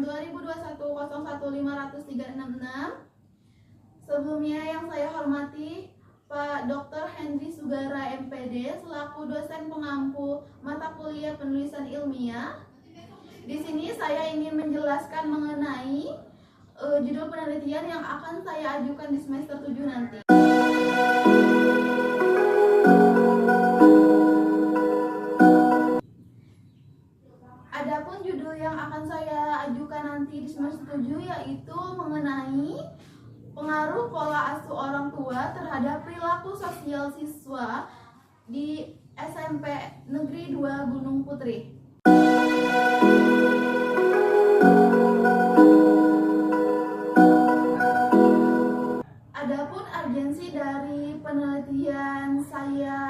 PDM 2021-01-536. Sebelumnya yang saya hormati Pak Dr. Henry Sugara MPD selaku dosen pengampu mata kuliah penulisan ilmiah. Di sini saya ingin menjelaskan mengenai judul penelitian yang akan saya ajukan di semester 7 nanti. Adapun judul yang akan saya ajukan nanti di semester 7 yaitu mengenai pengaruh pola asuh orang tua terhadap perilaku sosial siswa di SMP Negeri 2 Gunung Putri. Adapun urgensi dari penelitian saya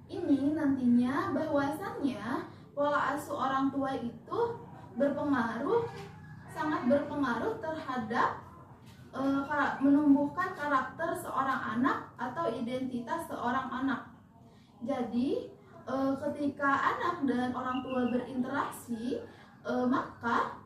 ini nantinya bahwasannya pola asuh orang tua itu sangat berpengaruh terhadap menumbuhkan karakter seorang anak atau identitas seorang anak. Jadi ketika anak dan orang tua berinteraksi, maka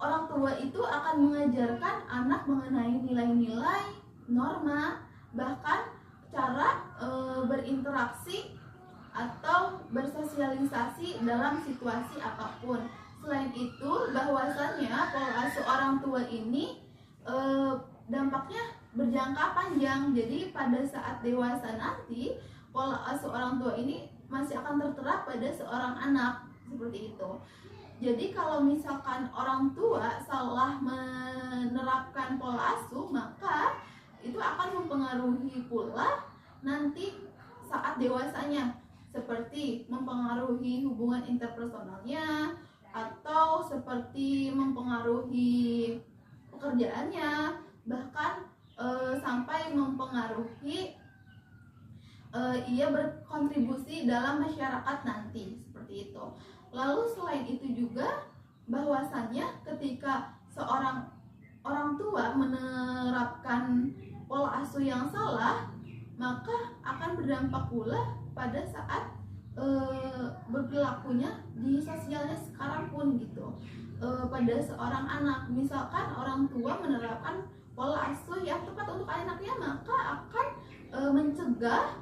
orang tua itu akan mengajarkan anak mengenai nilai-nilai, norma, bahkan cara berinteraksi atau bersosialisasi dalam situasi apapun. Selain itu, bahwasannya pola asuh orang tua ini dampaknya berjangka panjang. Jadi pada saat dewasa nanti, pola asuh orang tua ini masih akan terterap pada seorang anak, seperti itu. Jadi kalau misalkan orang tua salah menerapkan pola asuh, maka itu akan mempengaruhi pula nanti saat dewasanya, seperti mempengaruhi hubungan interpersonalnya, atau seperti mempengaruhi pekerjaannya, bahkan sampai mempengaruhi ia berkontribusi dalam masyarakat nanti, seperti itu. Lalu selain itu juga bahwasannya ketika seorang orang tua menerapkan pola asuh yang salah, maka akan berdampak pula pada saat berperilakunya di sosialnya sekarang pun gitu. Pada seorang anak, misalkan orang tua menerapkan pola asuh yang tepat untuk anaknya, maka akan mencegah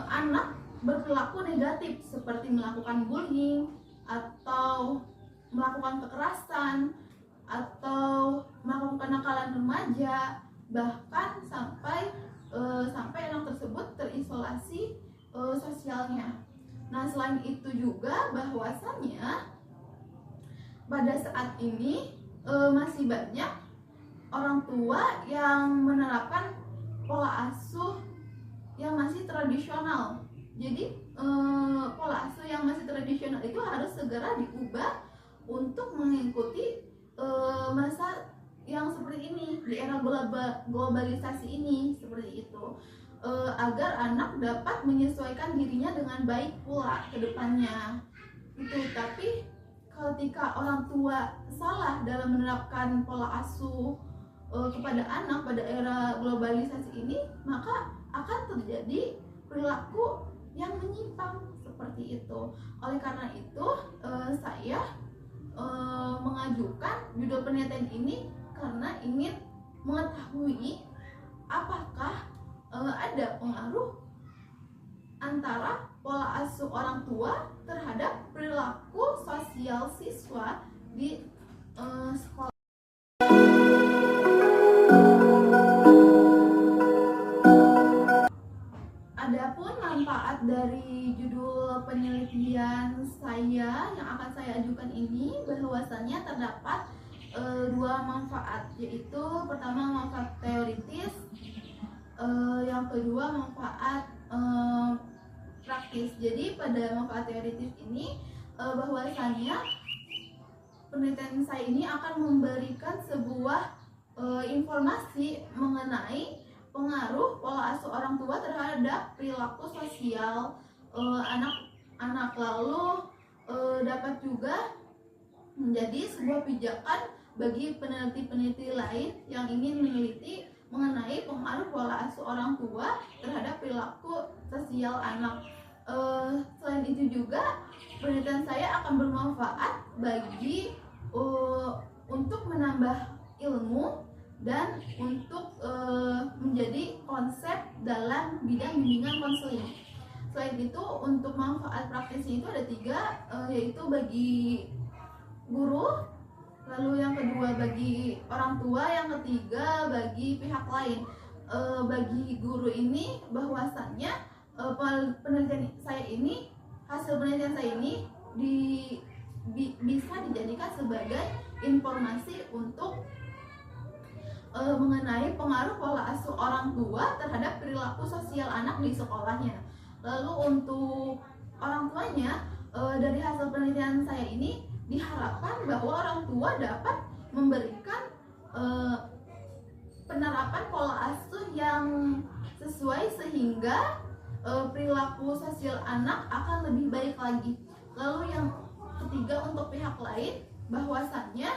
anak berperilaku negatif seperti melakukan bullying atau melakukan kekerasan atau melakukan kenakalan remaja, bahkan sampai anak tersebut terisolasi sosialnya. Nah, selain itu juga bahwasannya pada saat ini masih banyak orang tua yang menerapkan pola asuh yang masih tradisional. Jadi pola asuh yang masih tradisional itu harus segera diubah untuk mengikuti masa yang seperti ini di era globalisasi ini, seperti itu. Agar anak dapat menyesuaikan dirinya dengan baik pula ke depannya. Itu, tapi ketika orang tua salah dalam menerapkan pola asuh kepada anak pada era globalisasi ini, maka akan terjadi perilaku yang menyimpang seperti itu. Oleh karena itu, saya mengajukan judul penelitian ini karena ingin mengetahui apakah ada pengaruh antara pola asuh orang tua terhadap perilaku sosial siswa di sekolah. Adapun manfaat dari judul penelitian saya yang akan saya ajukan ini, bahwasannya terdapat dua manfaat, yaitu pertama manfaat teoritis, yang kedua manfaat praktis. Jadi pada manfaat teoritis ini bahwasannya penelitian saya ini akan memberikan sebuah informasi mengenai pengaruh pola asuh orang tua terhadap perilaku sosial anak-anak. Lalu dapat juga menjadi sebuah pijakan bagi peneliti-peneliti lain yang ingin meneliti mengenai pengaruh pola asuh orang tua terhadap perilaku sosial anak. Selain itu juga penelitian saya akan bermanfaat bagi untuk menambah ilmu dan untuk menjadi konsep dalam bidang bimbingan konseling. Selain itu, untuk manfaat praktisnya itu ada 3, yaitu bagi guru, lalu yang kedua bagi orang tua, yang ketiga bagi pihak lain. Bagi guru ini bahwasannya penelitian saya ini, hasil penelitian saya ini bisa dijadikan sebagai informasi untuk mengenai pengaruh pola asuh orang tua terhadap perilaku sosial anak di sekolahnya. Lalu untuk orang tuanya, dari hasil penelitian saya ini diharapkan bahwa orang tua dapat memberikan penerapan pola asuh yang sesuai sehingga perilaku sosial anak akan lebih baik lagi. Lalu yang ketiga untuk pihak lain, bahwasannya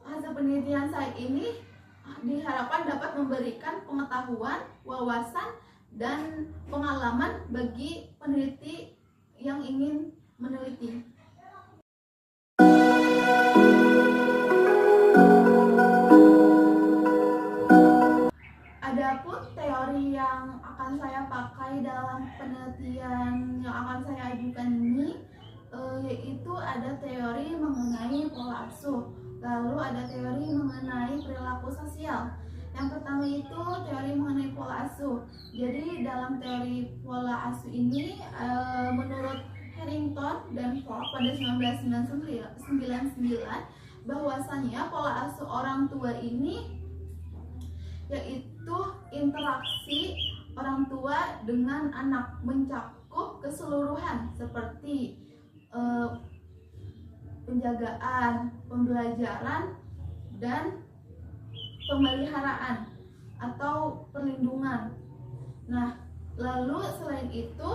hasil penelitian saya ini diharapkan dapat memberikan pengetahuan, wawasan, dan pengalaman bagi peneliti yang ingin meneliti. Adapun teori yang akan saya pakai dalam penelitian yang akan saya ajukan ini, yaitu ada teori mengenai pola asuh, lalu ada teori mengenai perilaku sosial. Yang pertama itu teori mengenai pola asuh. Jadi dalam teori pola asuh ini, menurut Harrington dan Fogg pada 1999, bahwasanya pola asuh orang tua ini yaitu interaksi orang tua dengan anak, mencakup keseluruhan seperti penjagaan, pembelajaran, dan pemeliharaan atau perlindungan. Nah, lalu selain itu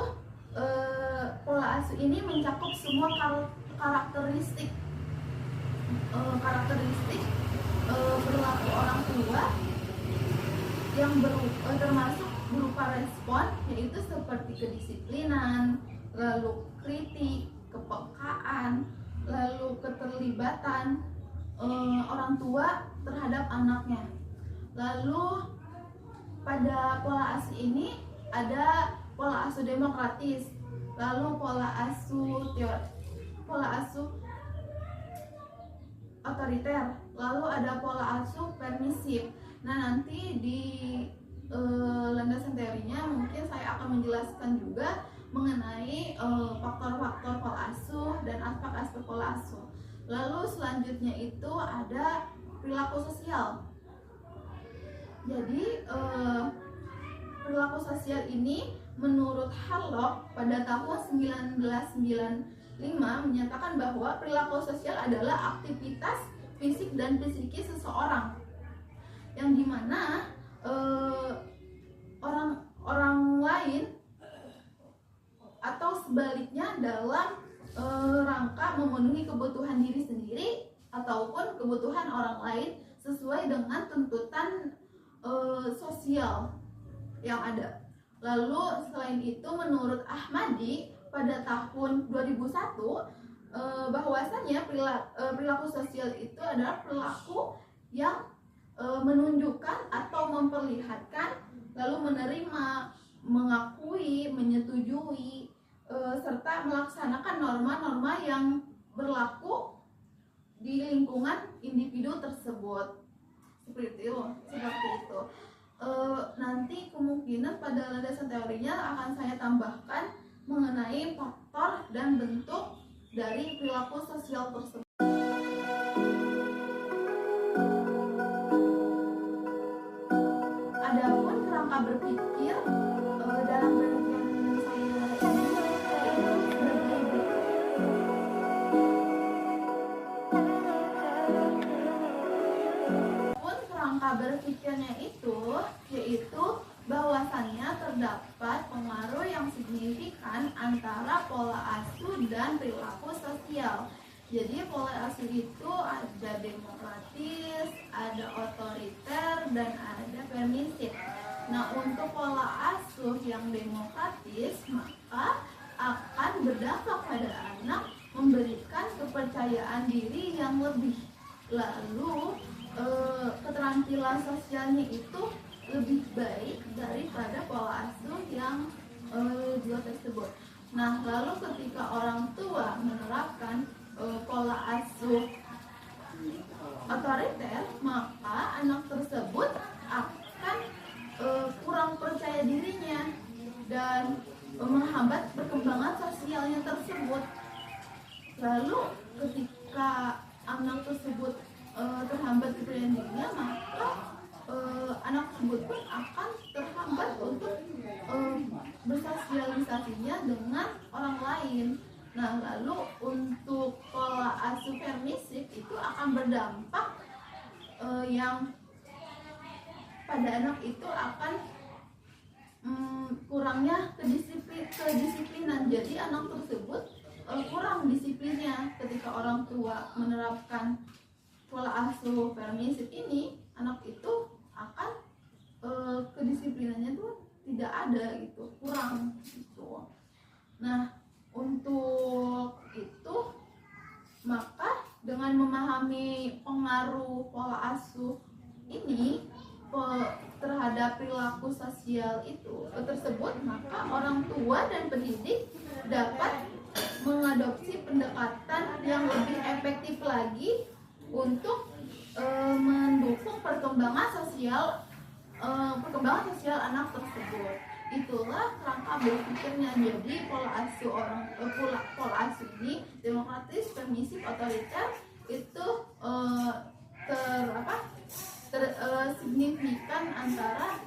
pola asuh ini mencakup semua karakteristik perilaku orang tua yang termasuk berupa respon, yaitu seperti kedisiplinan, lalu kritik, kepekaan, lalu keterlibatan orang tua terhadap anaknya. Lalu pada pola asuh ini ada pola asuh demokratis, lalu pola asuh otoriter, lalu ada pola asuh permisif. Nah, nanti di landasan teorinya mungkin saya akan menjelaskan juga mengenai faktor-faktor pola asuh dan aspek-aspek pola asuh. Lalu selanjutnya itu ada perilaku sosial. Jadi perilaku sosial ini menurut Harlock pada tahun 1995 menyatakan bahwa perilaku sosial adalah aktivitas fisik dan psikis seseorang yang dimana orang lain atau sebaliknya dalam rangka memenuhi kebutuhan diri sendiri ataupun kebutuhan orang lain sesuai dengan tuntutan sosial yang ada. Lalu selain itu menurut Ahmadi pada tahun 2001 bahwasannya perilaku sosial itu adalah perilaku yang menunjukkan atau memperlihatkan, lalu menerima, mengakui, menyetujui, serta melaksanakan norma-norma yang berlaku di lingkungan individu tersebut. Seperti itu. Nanti kemungkinan pada landasan teorinya akan saya tambahkan mengenai faktor dan bentuk dari perilaku sosial tersebut. Adapun kerangka berpikir dalam penelitian saya ini sebagai berikut. Kerangka berpikirnya itu yaitu bahwasannya terdapat pengaruh yang signifikan antara pola asuh dan perilaku sosial. Jadi pola asuh itu ada demokratis, ada otoriter, dan ada permisif. Nah, untuk pola asuh yang demokratis, maka akan berdampak pada anak, memberikan kepercayaan diri yang lebih. Lalu keterampilan sosialnya itu lebih baik daripada pola asuh yang dua tersebut. Nah, lalu ketika orang tua menerapkan pola asuh otoriter, maka anak tersebut akan kurang percaya dirinya dan menghambat perkembangan sosialnya tersebut. Lalu ketika anak tersebut terhambat kepercayaan dirinya, maka anak tersebut pun akan terhambat untuk bersosialisasinya dengan orang lain. Nah, lalu untuk pola asuh permisif itu akan berdampak yang pada anak itu akan kurangnya kedisiplinan. Jadi anak tersebut kurang disiplinnya. Ketika orang tua menerapkan pola asuh permisif ini, anak itu akan kedisiplinannya tuh tidak ada gitu, kurang gitu. Nah, untuk itu maka dengan memahami pengaruh pola asuh ini terhadap perilaku sosial itu tersebut, maka orang tua dan pendidik dapat mengadopsi pendekatan yang lebih efektif lagi untuk mendukung perkembangan sosial anak tersebut. Itulah kerangka berpikirnya. Jadi pola asuh ini demokratis, permisif, otoriter itu signifikan antara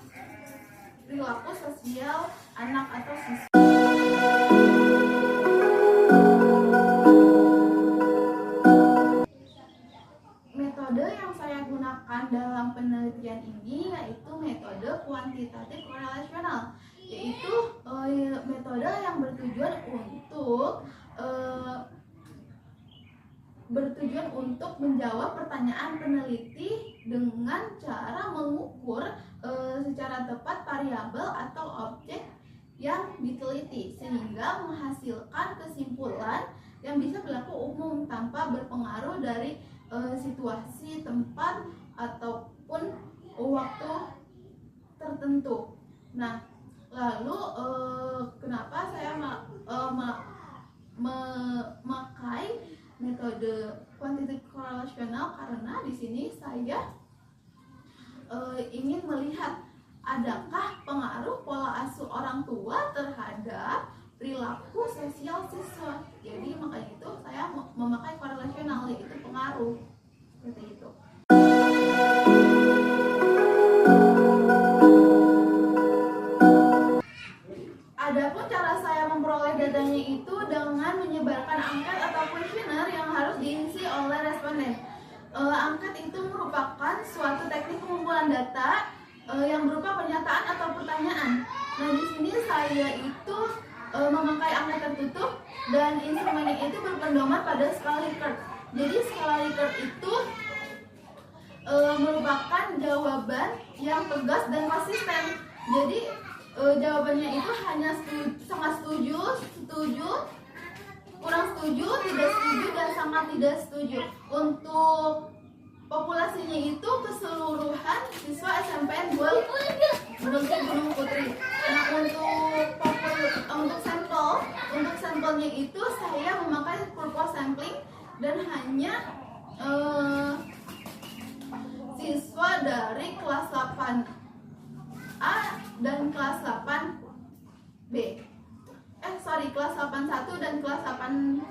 perilaku sosial anak atau siswa. Metode yang saya gunakan dalam penelitian ini yaitu metode kuantitatif korelasional, yaitu metode yang bertujuan untuk menjawab pertanyaan peneliti dengan cara mengukur secara tepat variabel atau objek yang diteliti sehingga menghasilkan kesimpulan yang bisa berlaku umum tanpa berpengaruh dari situasi, tempat, ataupun waktu tertentu. Nah, lalu kenapa saya memakai metode kuantitatif korelasional? Karena di sini saya ingin melihat adakah pengaruh pola asuh orang tua terhadap perilaku sosial siswa. Jadi makanya itu saya memakai korelasional, yaitu pengaruh seperti itu. Adapun cara saya memperoleh datanya itu dengan menyebarkan angket atau kuesioner yang harus diisi oleh responden. Angket itu merupakan suatu teknik pengumpulan data yang berupa pernyataan atau pertanyaan. Nah, di sini saya itu memakai angket tertutup dan instrumennya itu berpedoman pada skala Likert. Jadi skala Likert itu merupakan jawaban yang tegas dan konsisten. Jadi jawabannya itu hanya sangat setuju, setuju, kurang setuju, tidak setuju, dan sangat tidak setuju. Untuk populasinya itu keseluruhan siswa SMPN Gunung Putri. Nah, untuk sampelnya itu saya memakai purpose sampling dan hanya siswa dari kelas 8A dan kelas 8B. Kelas 81 dan kelas 82.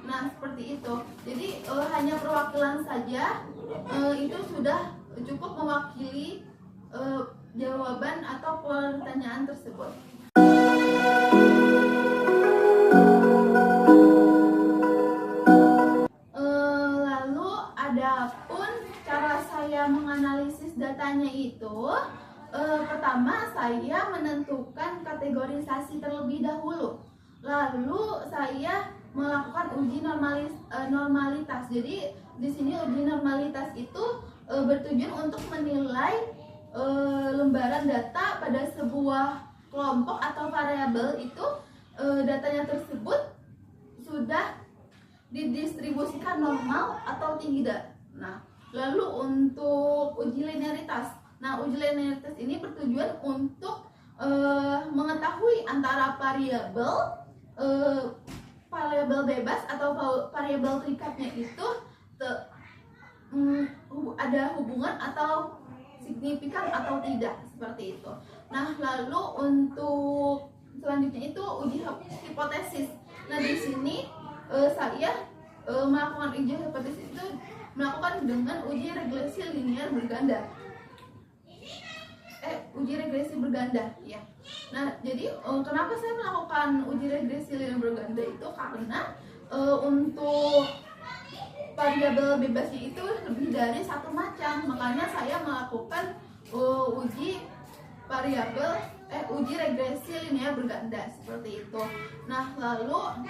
Nah, seperti itu. Jadi hanya perwakilan saja itu sudah cukup mewakili jawaban atau pertanyaan tersebut. Lalu adapun cara saya menganalisis datanya itu, pertama saya menentukan kategorisasi terlebih dahulu. Lalu saya melakukan uji normalitas. Jadi di sini uji normalitas itu bertujuan untuk menilai lembaran data pada sebuah kelompok atau variabel itu datanya tersebut sudah didistribusikan normal atau tidak. Nah, lalu untuk uji linearitas. Nah, uji linearitas ini bertujuan untuk mengetahui antara variabel bebas atau variabel terikatnya itu ada hubungan atau signifikan atau tidak, seperti itu. Nah, lalu untuk selanjutnya itu uji hipotesis. Nah, di sini saya melakukan uji hipotesis itu melakukan dengan uji regresi linear berganda. Uji regresi berganda, ya. Nah, jadi kenapa saya melakukan uji regresi linear berganda itu karena untuk variabel bebasnya itu lebih dari satu macam, makanya saya melakukan uji regresi linear berganda, seperti itu. Nah, lalu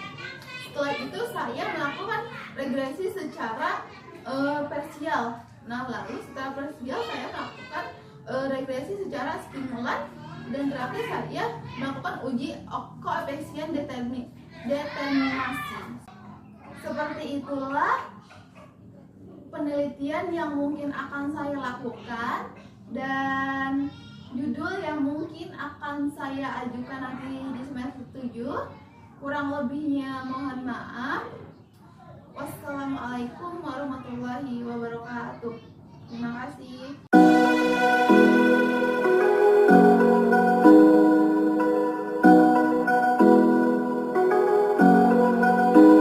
setelah itu saya melakukan regresi secara parsial. Nah, lalu setelah parsial saya melakukan regresi secara stimulan, dan terakhir saya melakukan uji koefisien determinasi. Seperti itulah penelitian yang mungkin akan saya lakukan dan judul yang mungkin akan saya ajukan nanti di semester 7. Kurang lebihnya mohon maaf. Wassalamualaikum warahmatullahi wabarakatuh. Terima kasih.